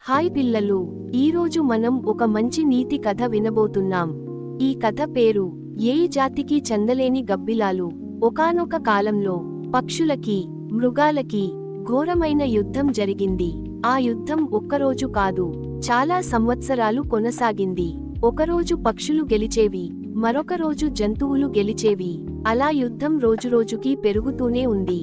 Hi పిల్లలు, ఈరోజు మనం ఒక మంచి నీతి కథ వినబోతున్నాం. ఈ కథ పేరు ఏ జాతికి చెందలేని గబ్బిలాలు. ఒకానొక కాలంలో పక్షులకి, మృగాలకి ఘోరమైన యుద్ధం జరిగింది. ఆ యుద్ధం ఒక్కరోజు కాదు, చాలా సంవత్సరాలు కొనసాగింది. ఒకరోజు పక్షులు గెలిచేవి, మరొక రోజు జంతువులు గెలిచేవి. అలా యుద్ధం రోజురోజుకీ పెరుగుతూనే ఉంది.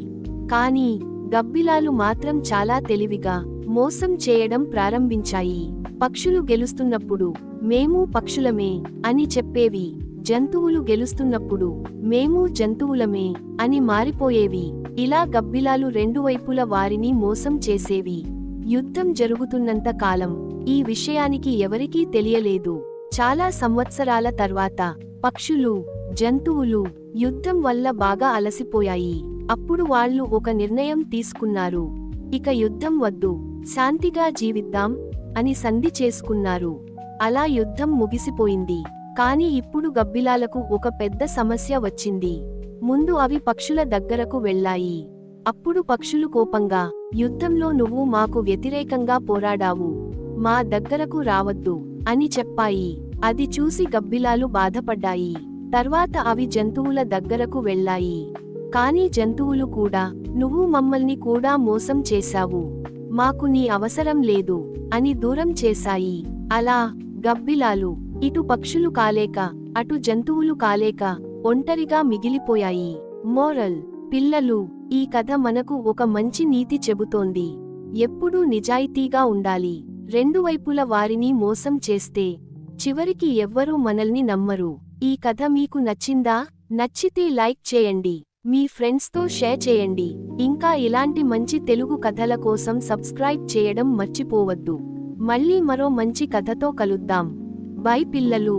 కానీ గబ్బిలాలు మాత్రం చాలా తెలివిగా మోసం చేయడం ప్రారంభించాయి. పక్షులు గెలుస్తున్నప్పుడు మేము పక్షులమే అని చెప్పేవి. జంతువులు గెలుస్తున్నప్పుడు మేము జంతువులమే అని మారిపోయేవి. ఇలా గబ్బిలాలు రెండు వైపుల వారిని మోసం చేసేవి. యుద్ధం జరుగుతున్నంత కాలం ఈ విషయానికి ఎవరికీ తెలియలేదు. చాలా సంవత్సరాల తర్వాత పక్షులు, జంతువులు యుద్ధం వల్ల బాగా అలసిపోయాయి. అప్పుడు వాళ్ళు ఒక నిర్ణయం తీసుకున్నారు. ఇక యుద్ధం వద్దు, శాంతిగా జీవిద్దాం అని సంధి చేసుకున్నారు. అలా యుద్ధం ముగిసిపోయింది. కాని ఇప్పుడు గబ్బిలాలకు ఒక పెద్ద సమస్య వచ్చింది. ముందు అవి పక్షుల దగ్గరకు వెళ్ళాయి. అప్పుడు పక్షులు కోపంగా, యుద్ధంలో నువ్వు మాకు వ్యతిరేకంగా పోరాడావు, మా దగ్గరకు రావద్దు అని చెప్పాయి. అది చూసి గబ్బిలాలు బాధపడ్డాయి. తర్వాత అవి జంతువుల దగ్గరకు వెళ్ళాయి. కానీ జంతువులు కూడా, నువ్వు మమ్మల్ని కూడా మోసం చేశావు, మాకు నీ అవసరం లేదు అని దూరం చేశాయి. అలా గబ్బిలాలు ఇటు పక్షులు కాలేక, అటు జంతువులు కాలేక ఒంటరిగా మిగిలిపోయాయి. మోరల్: పిల్లలు, ఈ కథ మనకు ఒక మంచి నీతి చెబుతోంది. ఎప్పుడూ నిజాయితీగా ఉండాలి. రెండు వైపుల వారిని మోసం చేస్తే చివరికి ఎవ్వరూ మనల్ని నమ్మరు. ఈ కథ మీకు నచ్చిందా? నచ్చితే లైక్ చేయండి, మీ ఫ్రెండ్స్తో షేర్ చేయండి. ఇంకా ఇలాంటి మంచి తెలుగు కథల కోసం సబ్స్క్రైబ్ చేయడం మర్చిపోవద్దు. మళ్ళీ మరో మంచి కథతో కలుద్దాం. బై పిల్లలు.